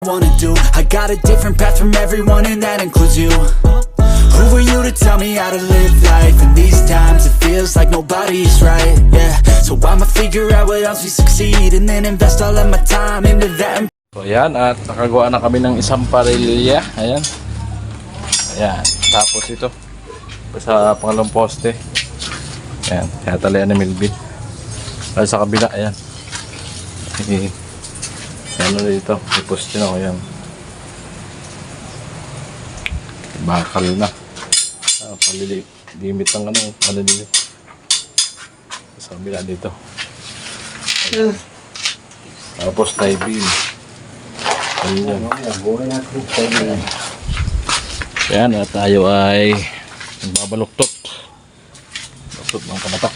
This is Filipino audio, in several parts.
wanna do. I got a different path from everyone and that includes you. Who are you to tell me how to live life? In these times it feels like nobody's right, yeah. So I'ma figure out what else we succeed and then invest all of my time into that. So ayan, at nakagawa na kami ng isang parilya. Ayan. Ayan, tapos ito sa pangalawang poste. Ayan, kaya talian ni Milbit. At sa kabila, ayan. Ano dito, may poste na ko, ayan. Bakal na. Limit ng ano, dito. Sa kabila dito. Ayan. Tapos tie beam. Ayan. Ayan, at tayo ay magbabaluktot. Baluktot ng kabatak.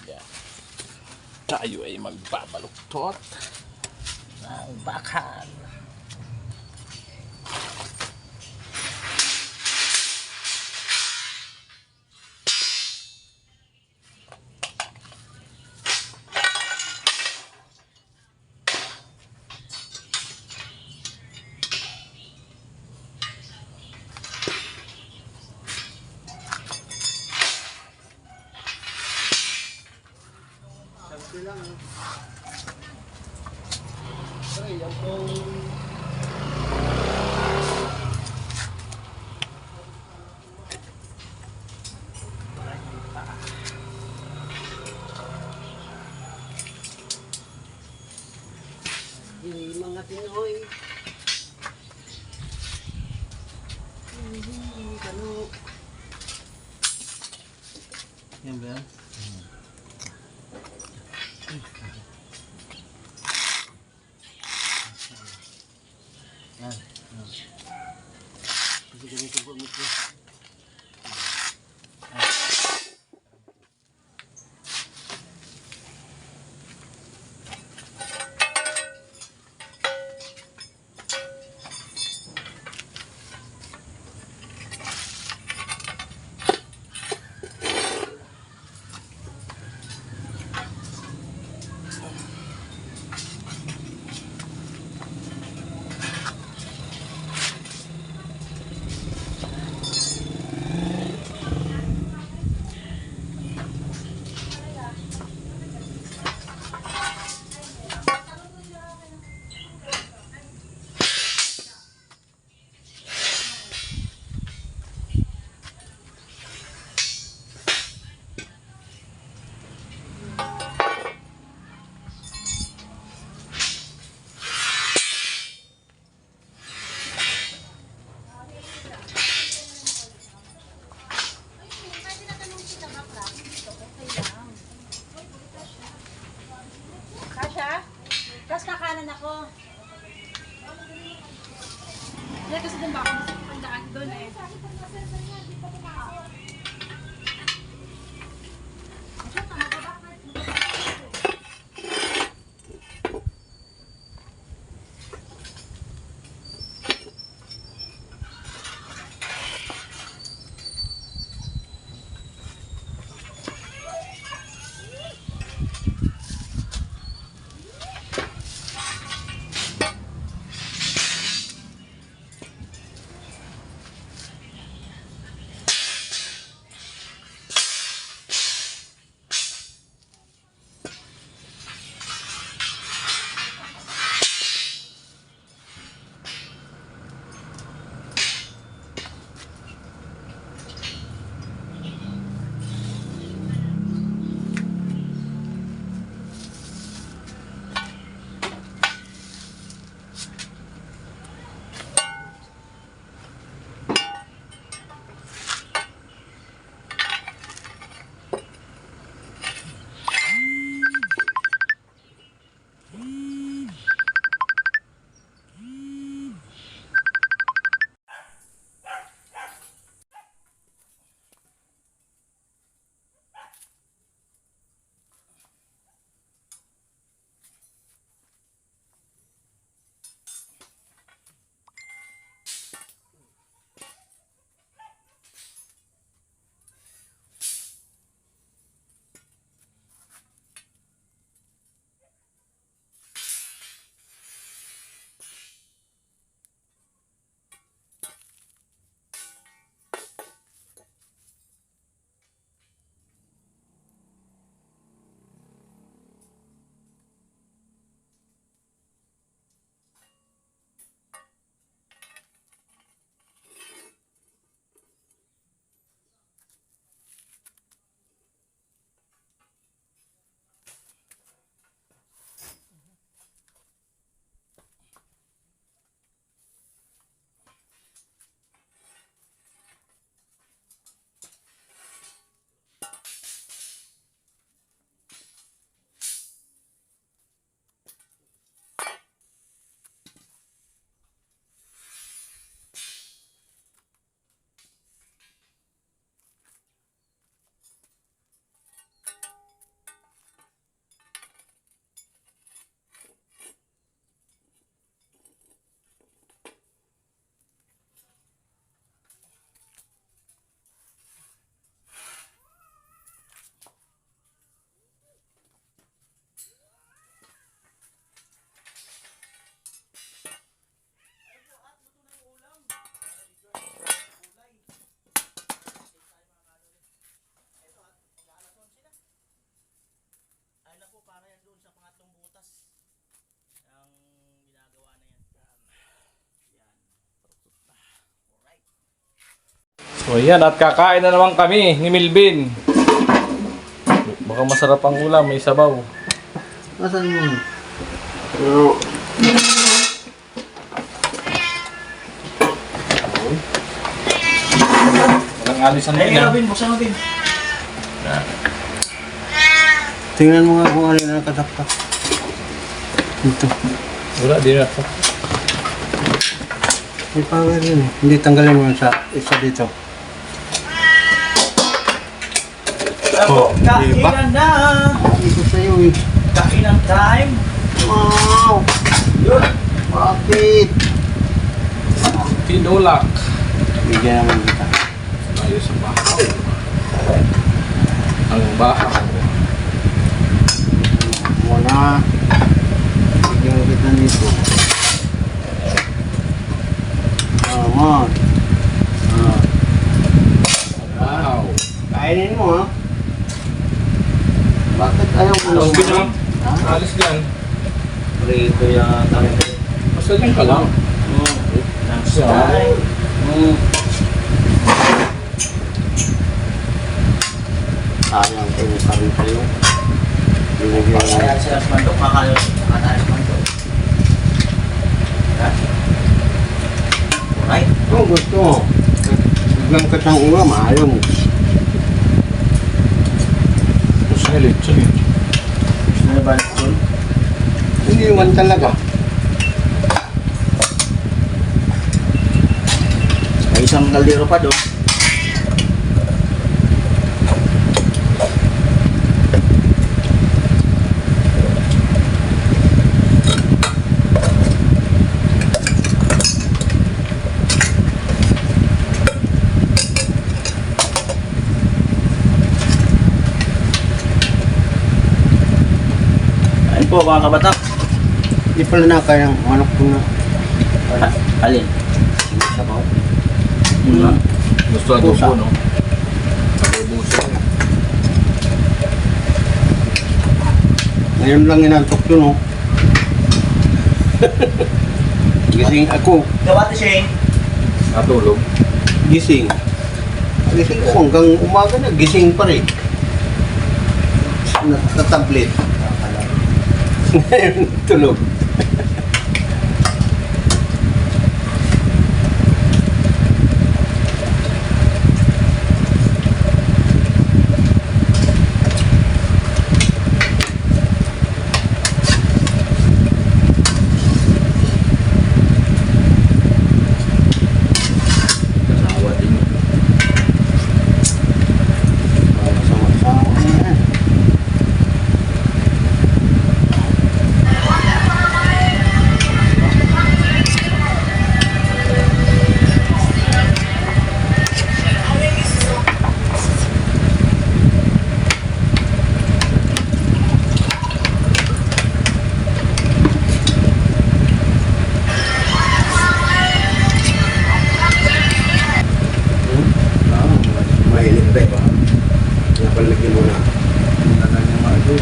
Ayan. Tayo ay magbabaluktot ng bakal. Mga Pinoy. Yan ba yan? Yan. Kasi ganito po ito. So yan, at kakain na naman kami ni Milvin. Baka masarap ang ulam, may sabaw. Nasaan mo? Walang alisan na yan. buksan natin. Tingnan mo nga kung ano na nakataktak. Ito. Wala, di na. May power yun eh. Hindi tanggalin mo sa isa dito. Oh, Kainan na! Ito sa'yo eh. Kainan time! Wow! Yun! Bakit? Tinulak. Bigyan naman kita. Ayos sa bahaw. Ang bahaw. Wala. Bigyan kita nito. Tama. Bahaw. Kainin mo ha. Bakit ayaw mo Ang naman? binang. Alis yan. Prito yata. Basta dyan ka lang. Sayang ko yung karin kayo. Binigyan mo. Kaya sila sa mandok, makakalit sa mandok. Ay, Kung gusto mo. Biglang ka siyang ulam, ayaw mo. Salit, salit. gusto na ba doon? Hindi naman talaga. May isang kaldero pa doon. Ayun po mga kabatak. Hindi pala na kaya ang manok ko na. Alin? Sabaw. Gusto na Pusa. po, no? Abubuso. Ngayon lang inantok yun, oh. Gising ako. Gawati Shane. Natulog. Gising. Gising ko hanggang umaga na. Gising pa rin. Natatablet. Ngayon tulog. Kasawa din. Sama-sama na yan. Mahilig ba ito? Napalagyan mo na. Tagal niya nga ito.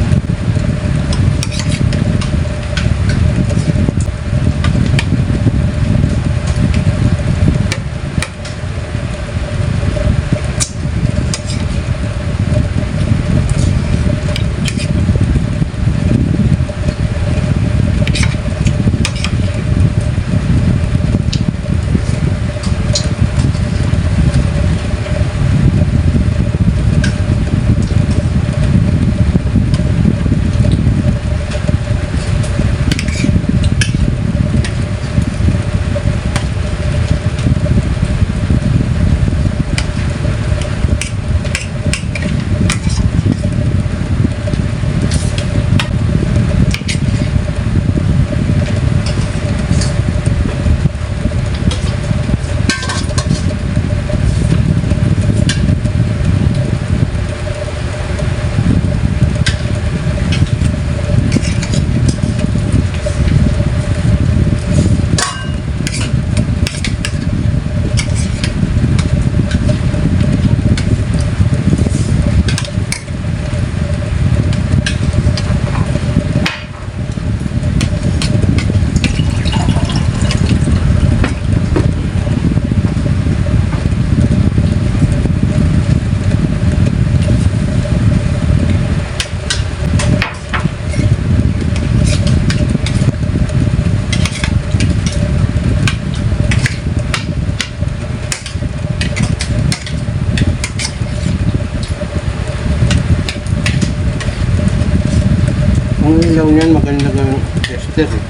Ang ilaw niyan maganda ng tester eh.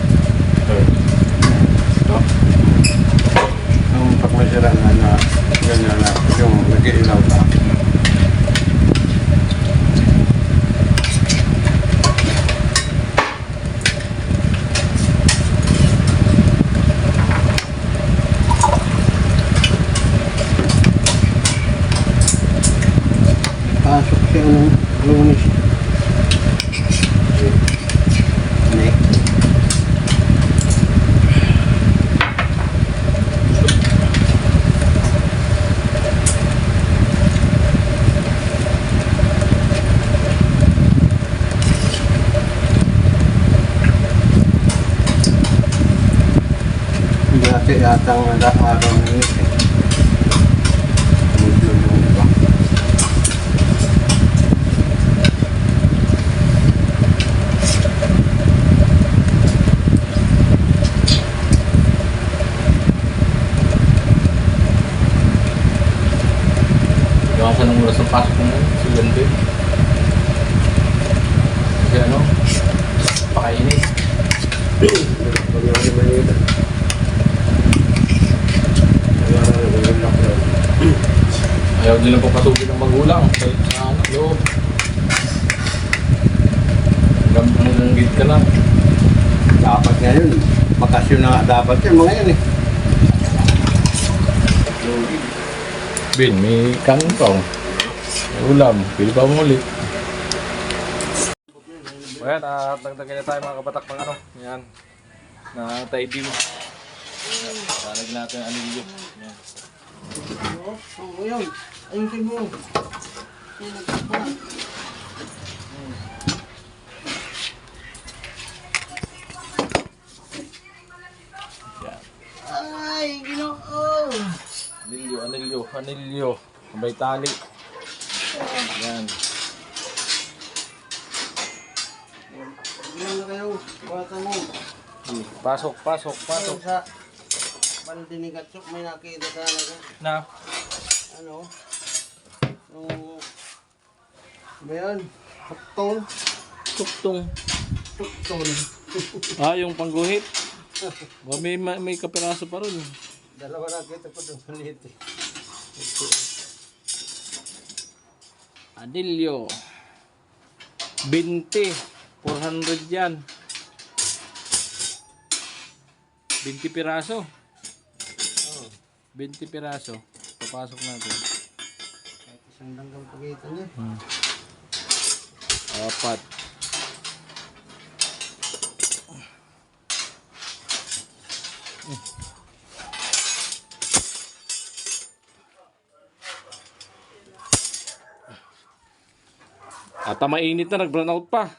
Ito. Ang pag masira na ganyan na yung nag-iilaw ka. Pasok siya ng Lunes. Ano? Dati yata ang araw na yun eh. Maglulong ba? Iwasan ng oras ng pasok mo si Ganda. Kasi ano, pakainit. Pag nasa Manila. Ayaw din lang papasukin ng magulang kahit sa anak loob. Hanggang gate ka na. Dapat ngayon. Bakasyon na nga dapat yun mga yan eh. Bin, may kangkong. May ulam. Pili pa mo ulit. Ayan, nagdagdagan na tayo mga kabatak ng ano. Yan. Na taibim. Talag natin ang anilyo. Yan. Oo, yun. Ayun mo. Yan. Ay, ginoo. Anilyo. Sabay tali. Yan. Ilan na kayo? Bata mo. Pasok. Sa balde ni Gatsok may nakita talaga. Na. Ano? Yung... Ba yan? Tuktong. Tuktong. Tuktong. Yung pangguhit. May kapiraso pa rin. Dalawa nakita ko doon maliit eh. Anilyo. 20. 400 yan. 20 piraso. Oo. 20 piraso. Papasok natin. Kahit isang langgang pagitan niya. 4. At mainit na, nag-brown out pa.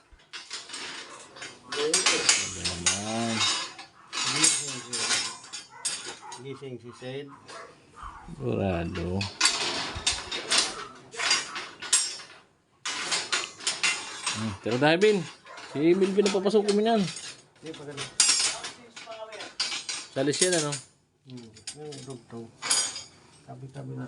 Naman. Gising si Said. Burado. Pero dahil Bin, si Milvin na papasok kami yan. Hindi pa ganun. Salis yan ano? Yung dugtong. Tabi-tabi na.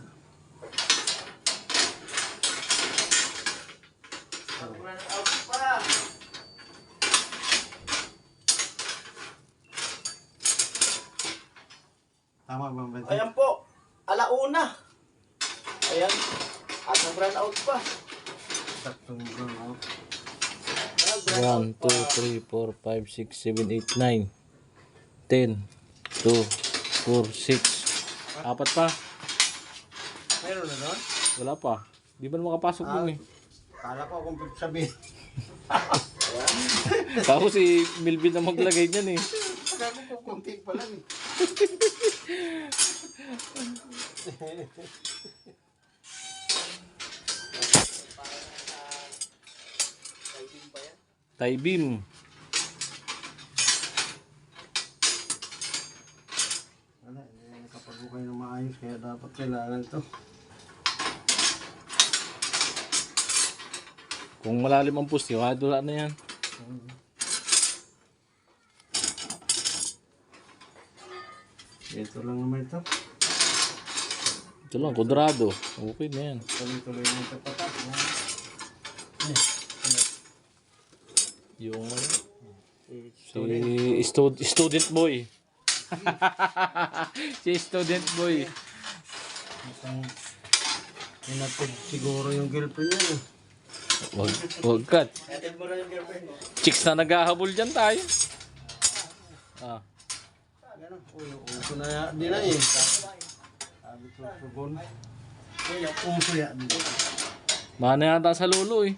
Tama ba ba? Ayan po, alauna. Ayan, at nag-run out pa. Saktong brown out. 1, 2, 3, 4, 5, 6, 7, 8, 9 10 2, 4, 6 4, 6 pa. Meron na doon? Wala pa. Di ba makapasok dun eh. Kala ko kung sabihin. Tapos si Milvin na maglagay niyan eh. Kala ko kunti pa lang eh. Tie beam. Wala, nakapag-ukay ng maayos kaya dapat kailangan to. Kung malalim ang pusti, wala na yan. Ito lang naman ito. Ito lang, kudrado. Okay na yan. Tuloy-tuloy na ito patas. Yung Eh, student boy. Si student boy. Isang inatid siguro yung girlfriend niya. Eh. Wag ka. Hatid mo rin yung girlfriend mo. Chicks na naghahabol dyan tayo. Ah. Ganun. Uy, uso na yan. Di na eh. Sabi ko, sugon. Uy, uso yan. Mana yata sa lulo eh.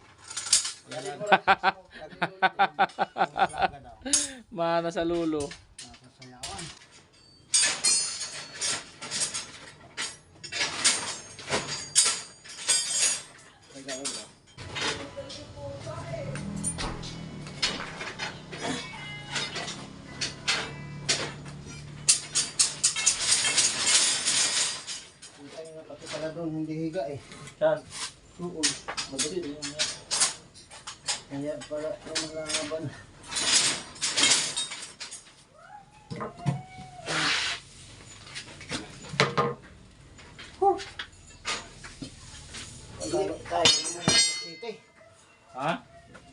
Mana sa lulo. Nakasayawan. Pati pala doon, hindi higa eh. Saan? Oo. Madali din yan. Kaya pala yung mga laban. Pagkalo tayo, mga alas 7. Ha?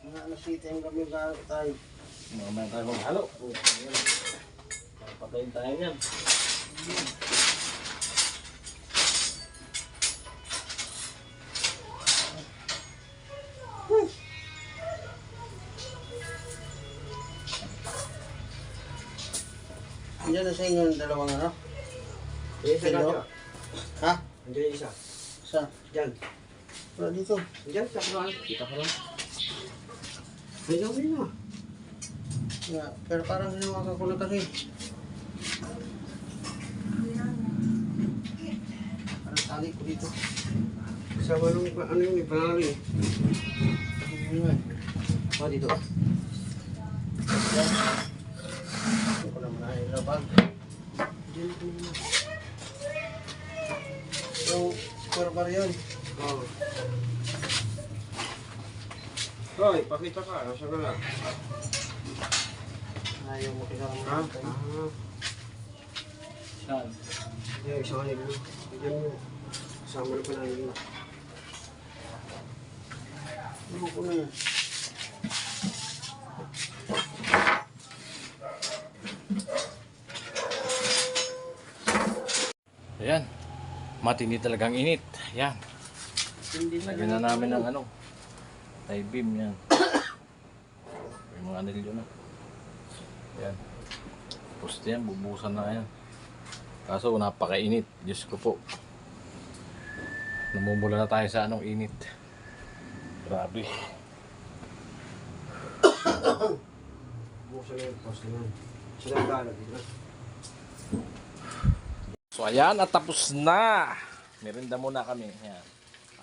Mga alas 7 ang kami galo tayo. Mamaya tayo maghalo. Patayin tayo yan. Diyan na sa inyo yung dalawang ano? Isa Hello? ka. Ha? Andiyan yung isa. Sa? Diyan. Wala dito. Diyan, sa kanan. Kita ka lang. May gawin na. Nga, pero parang hinawakan ko na kasi. Parang tali ko dito. Sa manong, ano yung ipangalan eh. Ano nga? Oh, dito. Hindi ko naman nailabag. Yung scorbar yun. Oh. Hoy, pakita ka. Nasa ka lang. Ayaw mo kailangan Ha? mo. Saan? Diyan, isang kanil mo. Diyan mo. Kasama na pa na yun. Ano ko na yan? Ayan. Matindi talagang init. Ayan. Lagyan na namin ng ano. Tie beam yan. Yung mga anilyo na. Ayan. Poste yan. Bubusan na yan. Kaso napakainit. Diyos ko po. Namumula na tayo sa anong init. Grabe. Buksan na yung post na yan. Sila ang gala dito. So ayan, at tapos na. Merinda muna kami. Ayan.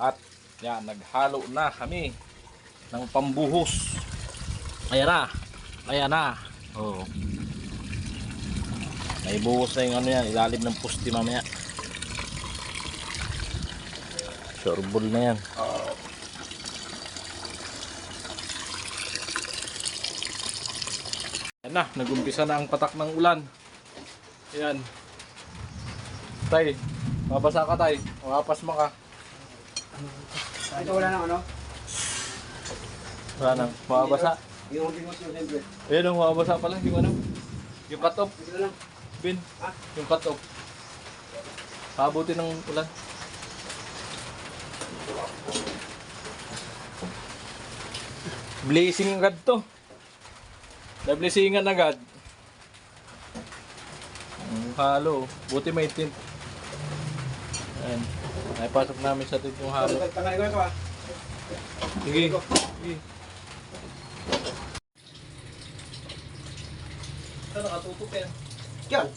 At yan, naghalo na kami ng pambuhos. Ayan na. Ayan na. Oh. May buhos na yung ano yan, ilalim ng pusti mamaya. Sureball na yan. Ayan na, nagumpisa na ang patak ng ulan. Ayan. Tay, mabasa ka tay. Makapas mo ka. Ito wala nang ano? Wala nang, mabasa. Yung tingos yung siyempre. Ayan ang mabasa pala, yung ano. Yung cut off. Ito lang. Bin, yung cut off. Pabuti ng ulan. Blazing agad to. Na-blazingan agad. Halo. Buti may tint. Ayan. Naipasok namin sa tint yung halo. Tanggalin ko ito ah. Sige. Sige. Saan nakatutok yan? Diyan.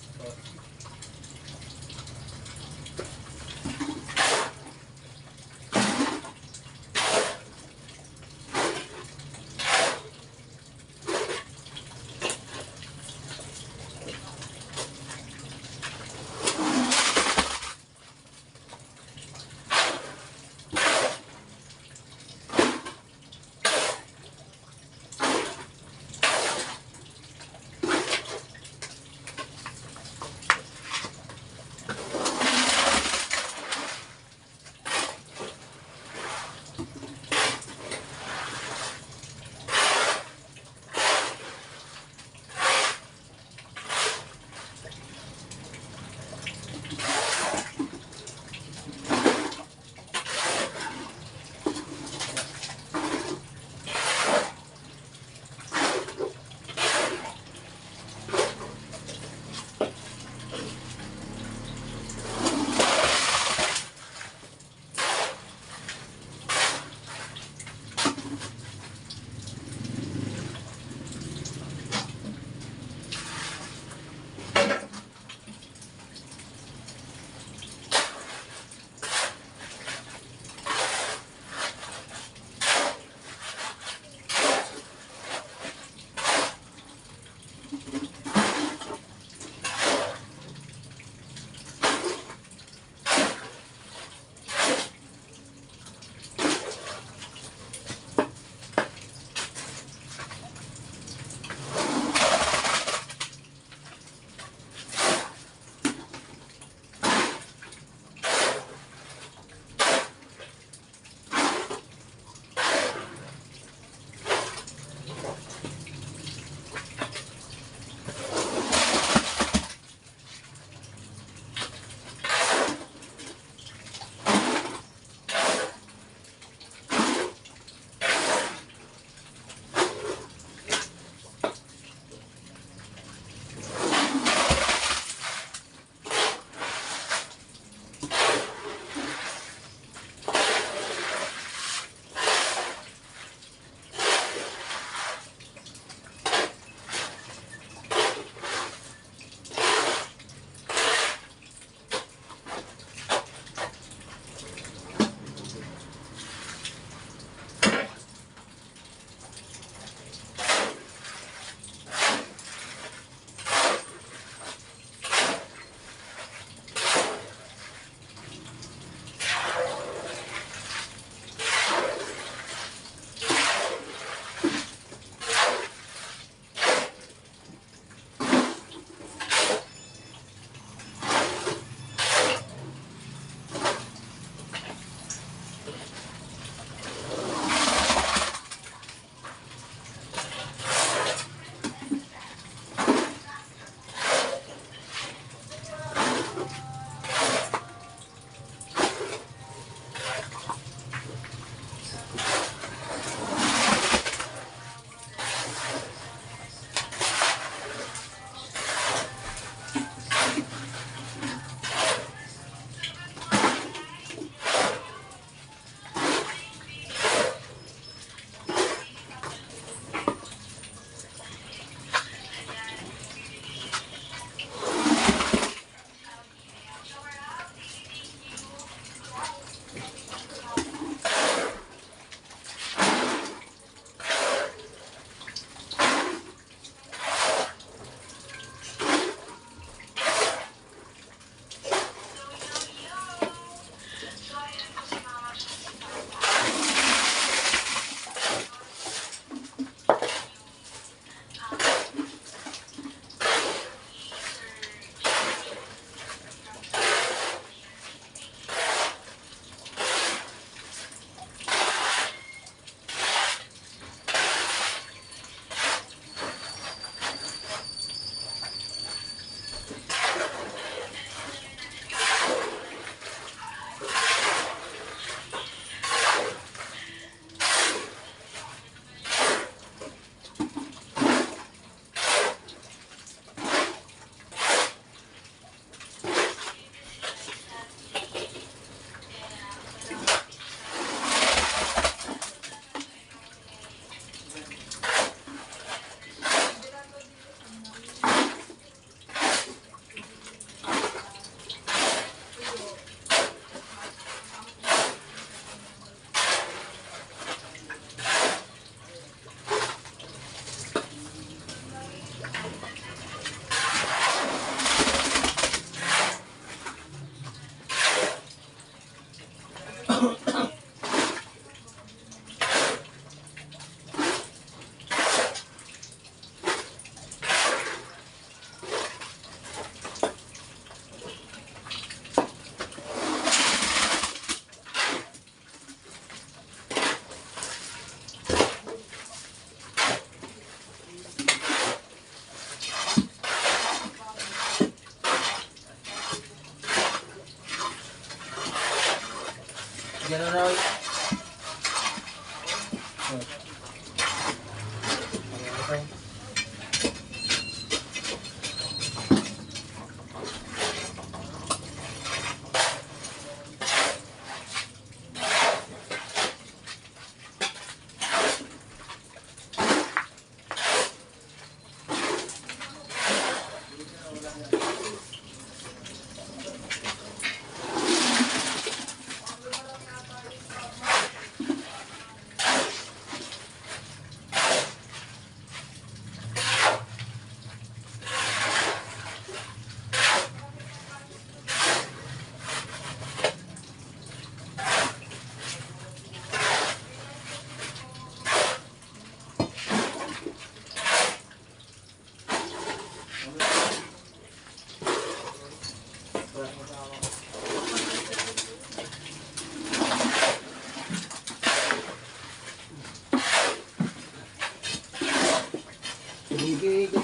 Sige, ito.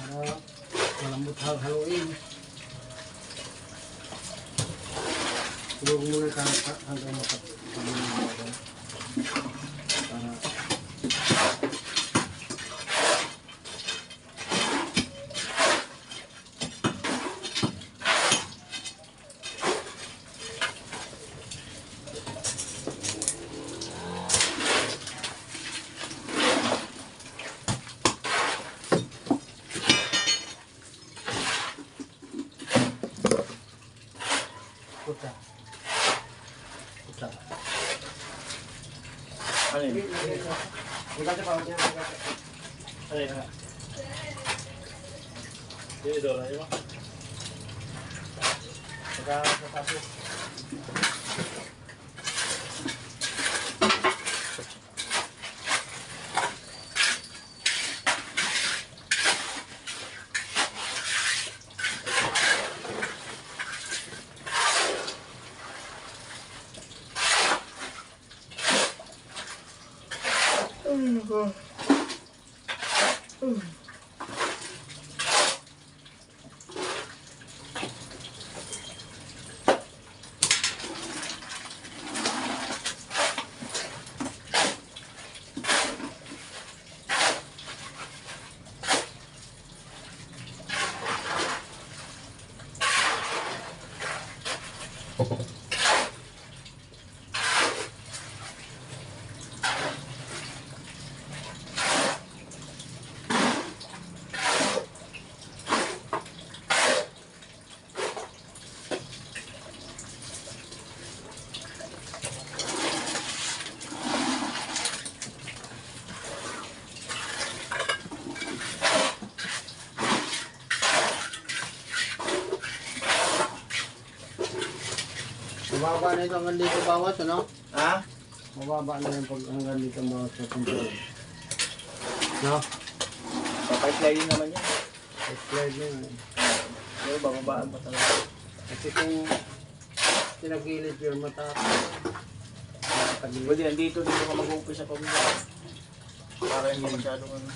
Para malambot haluin. Tulog muna hanggang makapagpapalit. Para puta. Puta. Ano yun? Magkakita pa ako niya. Ano yun? Hindi, doon. Ano yun? Magkakasasasok. Mababa na ito hanggang dito bawas, ano? Ha? Mababa na yung pag hanggang dito bawas sa control. No? Papipeline naman yan. Explode na yun. Pero bababaan pa talaga. Kasi kung tinagilid yung mata, Pwede, nandito dito ka mag-umpisa pa muna. Para hindi masyadong ano.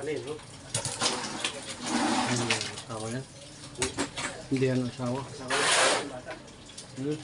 Kanin, no? Asawa yan? Hindi yan asawa. Hmm?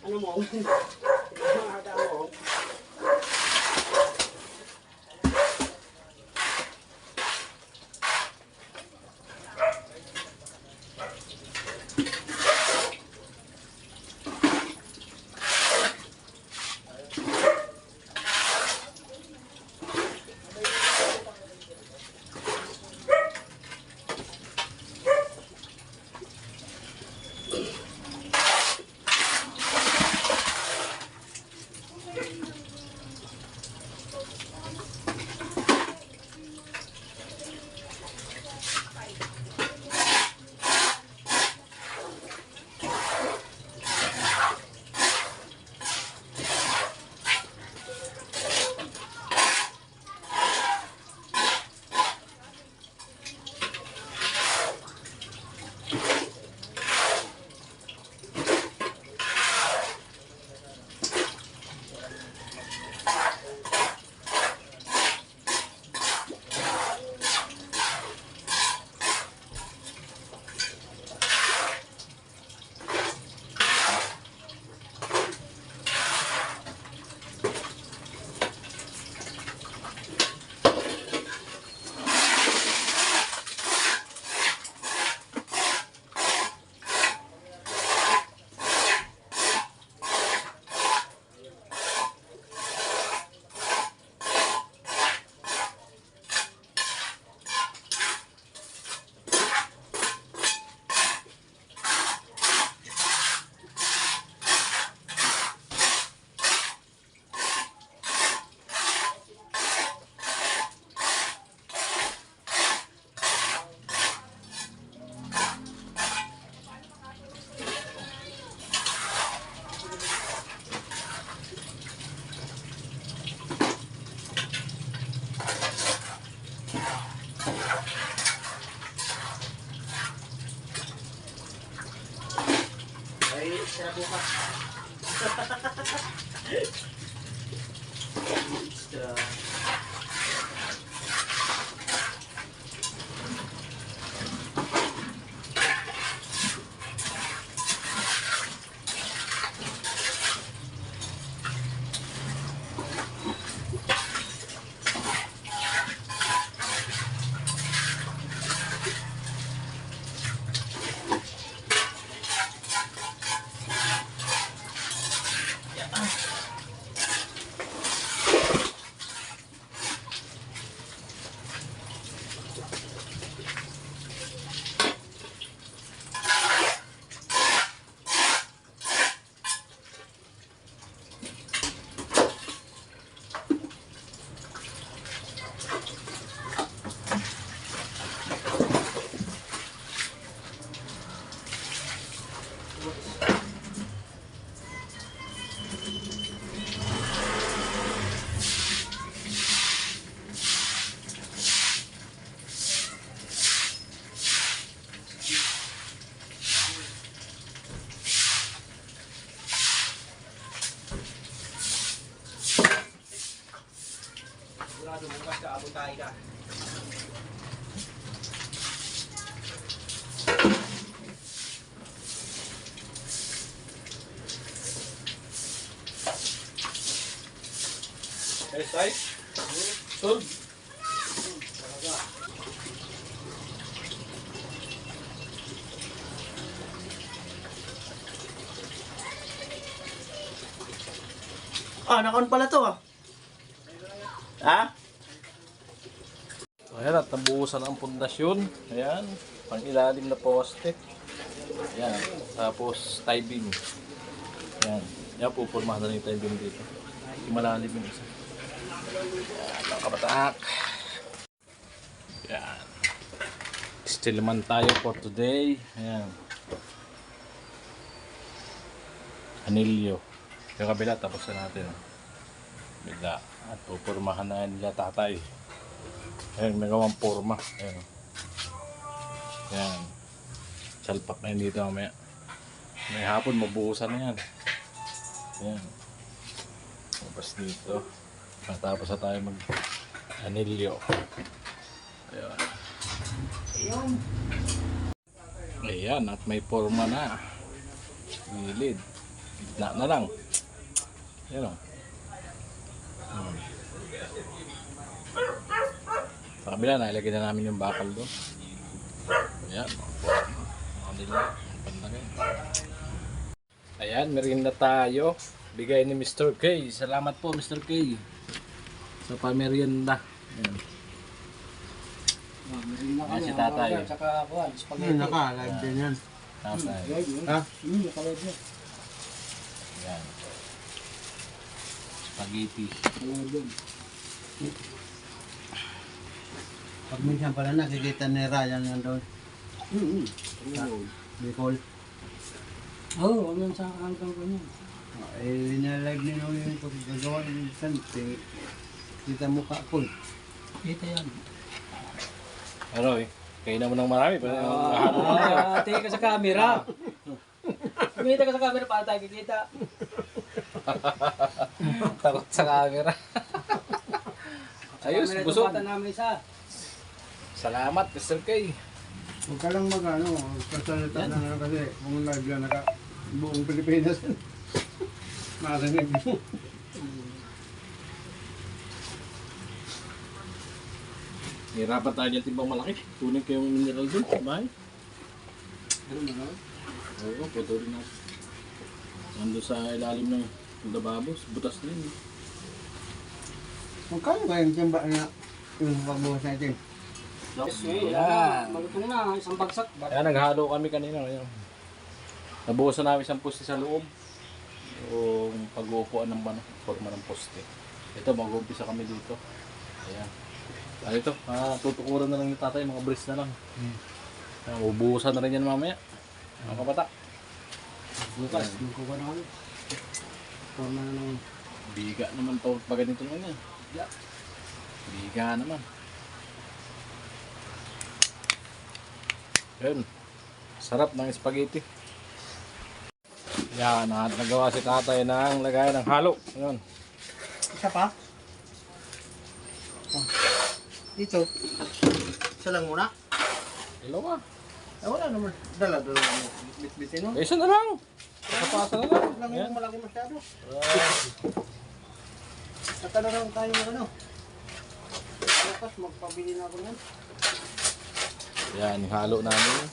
Ano mo? Ada mo? Sira bukas. Extra. Baboy tayo ka. Size? Solve. Ah, naka-on pala to ah. Ha? Ayan at nabuhusan ang pundasyon. Ayan. Pang ilalim na poste. Ayan. Tapos tie beam. Ayan. Ayan, pupurmahan na yung tie beam dito. Yung malalim yung isa. Ayan, mga kabatak. Ayan. Still man tayo for today. Ayan. Anilyo. Yung kabila, tapos na natin. Bila. At pupurmahan na nila tatay. Ayan, may gawang forma. Ayan. Ayan. Salpak na yun dito mamaya. May hapon, mabuhusan na yan. Ayan. Tapos dito. Matapos na tayo mag-anilyo. Ayan. Ayan, at may forma na. Gilid. Gitna na lang. Ayan o. Sa kabila, nailagay na namin yung bakal doon. Ayan. Anilyo. Panlagay. Ayan, merienda tayo. Bigay ni Mr. K. Salamat po, Mr. K. Sa pamerienda. Ayan. Ayan si tatay. Naka-live din yan. Tatay. Ha? Ayan. Spaghetti. Pag minsan pala nakikita ni Ryan yan doon. Nicole. Oo, wala sa hanggang ko niya. Eh, na-live ni Noy yung paggagawa ng sante. Kita mukha ko. Kita yan. Ano eh? Kain na mo ng marami. Hapon na tayo. Tingin ka sa camera. Kumita ka sa camera para tayo kikita. Takot sa camera. Ayos, Camera busog. tupatan namin isa. Salamat, Mr. K. Huwag ka lang mag-ano, kasalita na lang kasi kung live yan naka buong Pilipinas. Marinig mo. Hirapan tayo dyan timbang malaki. Tunin ko yung mineral dun. Bahay. Oo, putulin natin. Nandun sa ilalim ng lababos. Butas na yun. Magkano ba yung timba na yung pagbukas natin? Yan. Malutong na, isang bagsak. Kaya naghalo kami kanina. Ngayon. Nabukasan namin isang poste sa loob. Yung pag-uupuan ng forma ng poste. Ito, mag-uumpisa kami dito. Ayan. Ano ito? Tutukuran na lang yung tatay. Mga brace na lang. Ubuhusan na rin yan mamaya. Mga kabatak. Bukas, magkukuha na kami. Forma na ng... Biga naman to. Pag ganito naman yan. Biga naman. Yun. Sarap ng spaghetti. Yan. At nagawa si tatay ng lagay ng halo. Yun. Isa pa? Oh. Dito. Isa lang muna. Dalawa. Wala naman. Dala-dala mo. Bit-bitin mo. Isa na lang. Kapasa na lang. Lang Yan. yung malaki masyado. Tatalo lang tayo ng ano. Bukas magpabili na ako yan. Yan, yung halo namin.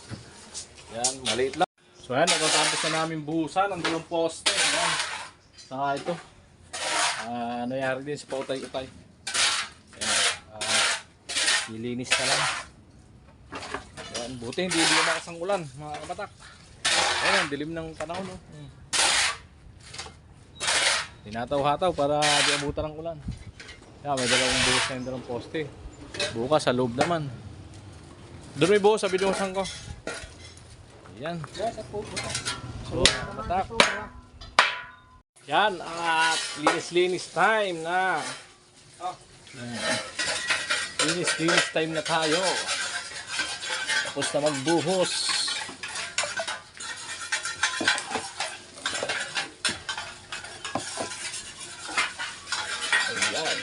Yan, maliit lang. So yan, nagtatapos na namin buhusan ang dalawang poste. Yan. Saka ito. Nangyari din sa pautay-utay. Yan. Nilinis na lang. Yan, buti hindi lumakas ang ulan, mga kabatak. Ayan, ang dilim ng panahon. No? Tinataw-hataw para di abutan ng ulan. Yan, may dalawang buhos na yung dalawang poste. Bukas sa loob naman. Doon may buhos sa binuhusan ko. Ayan. So, kabatak. Yan, at linis-linis time na. Linis-linis time na tayo. Tapos na magbuhos. Ayan.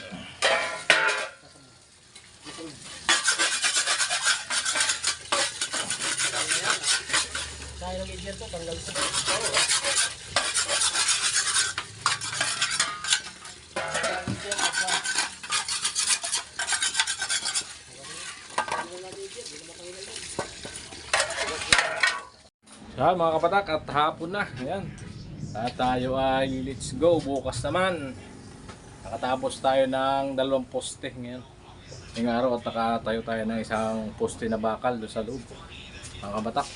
Yan mga kapatak, at hapon na. Ayan. At tayo ay let's go. Bukas naman. Nakatapos tayo ng 2 poste ngayon. Ngayong araw at nakatayo tayo ng isang poste na bakal doon sa loob. Mga kapatak.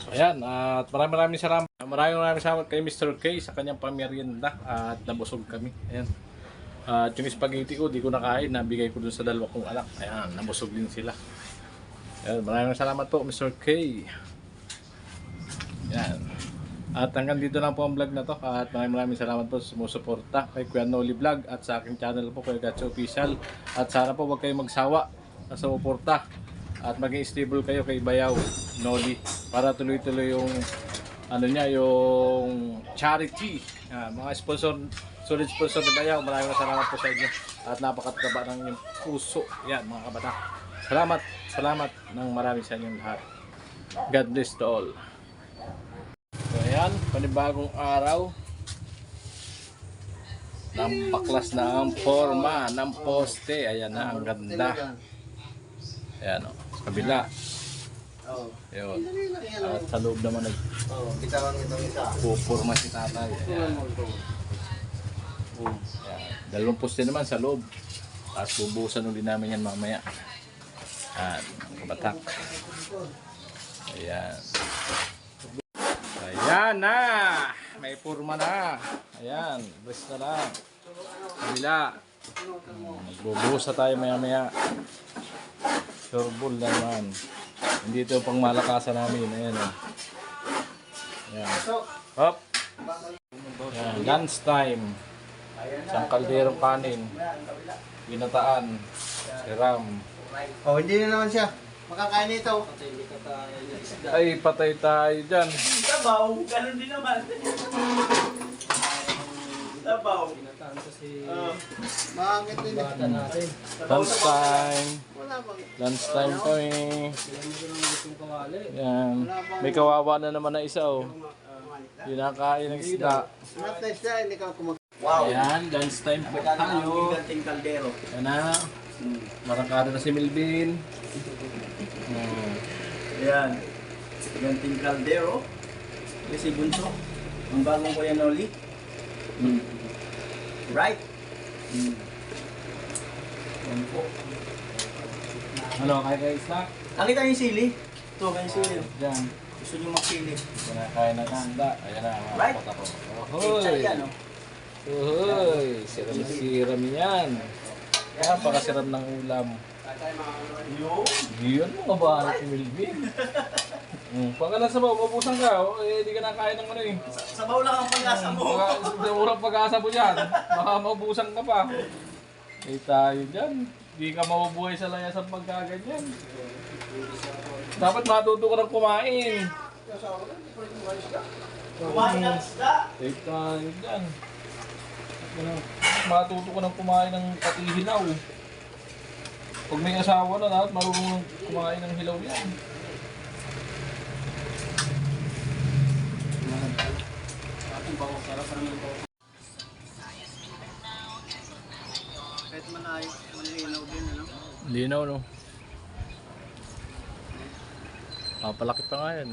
So ayan, at maraming salamat. Maraming salamat kay Mr. K sa kanyang pamerienda at nabusog kami. Ayan. At yung spaghetti ko, di ko nakain. Nabigay ko doon sa 2 kong anak. Ayan, nabusog din sila. Ayan, maraming salamat po Mr. K. Yan. At hanggang dito lang po ang vlog na to. At maraming salamat po sa sumusuporta kay Kuya Noli Vlog at sa aking channel po, Kuya Gatcho Official. At sana po huwag kayong magsawa sa sumuporta. At maging stable kayo kay Bayaw Noli para tuloy-tuloy yung ano niya, yung charity. Mga sponsor, solid sponsor ni Bayaw. Maraming salamat po sa inyo. At napakataba ng inyong puso. Yan mga kabata. Salamat ng marami sa inyong lahat. God bless to all. So ayan, panibagong araw. Nampaklas na ang forma ng poste. Ayan na, ang ganda. Ayan o, sa kabila. Ayun. At sa loob naman Bitawan itong isa. nagpupurma si tatay. Ayan. Ayan. 2 poste naman sa loob. At bubusan ulit namin yan mamaya. Ayan, kabatak. Ayan. Ayan na! May purma na. Ayan, rest na lang. Kabila. Magbubusa tayo maya-maya. Surbol naman. Hindi ito pang malakasan namin. Ayan o. Ayan. Hop! Ayan, lunch time. Isang kalderong kanin. Ginataan. Siram. Oh, hindi na naman siya. Makakain nito. Ay, patay tayo dyan. Sabaw, ganun din naman. Sabaw. Pinataan kasi Makakit din. bata natin. Lunch time. Wala bang. Lunch time kami. Kailan mo lang gustong kawali. Yan. May kawawa na naman na isa oh. Hindi nakain ng isda. Not nice na, hindi ka kumag... Wow. Ayan, lunch time po Magkano ang tayo. giganting kaldero? Yan na. Marangkada na si Melvin. Ayan. Giganting kaldero. Ito si Bunso. Ang bagong Kuya Noli. Right? Yan po. Ano, kaya isda? Nakita niyo yung sili? Ito, kayo yung sili. Yan. Gusto niyo magsili. Kinakain ng isda. Ayan na, mga Right? kapat ako. Picture Ohoy! yan, no? Ohoy! Siram-siram yan. Kaya pakasiram ng ulam. Yun mo ba si Melvin? Pagka nasa bawah, mabusan ka. Eh, di ka nakain ng ano eh. Sabaw lang ang pag-asa mo. Urang pag-asa mo dyan. Baka mabusan ka pa. Eh tayo dyan. Di ka mabubuhay sa layas ang pagkaganyan. Dapat matuto ka ng kumain. Kumain ng isda. Eh tayo dyan. Matuto ka ng kumain ng pati hilaw. Pag may asawa na, dapat marunong kumain ng hilaw yan. Kahit malinaw din, ano? Linaw no. Papalaki pa nga yan.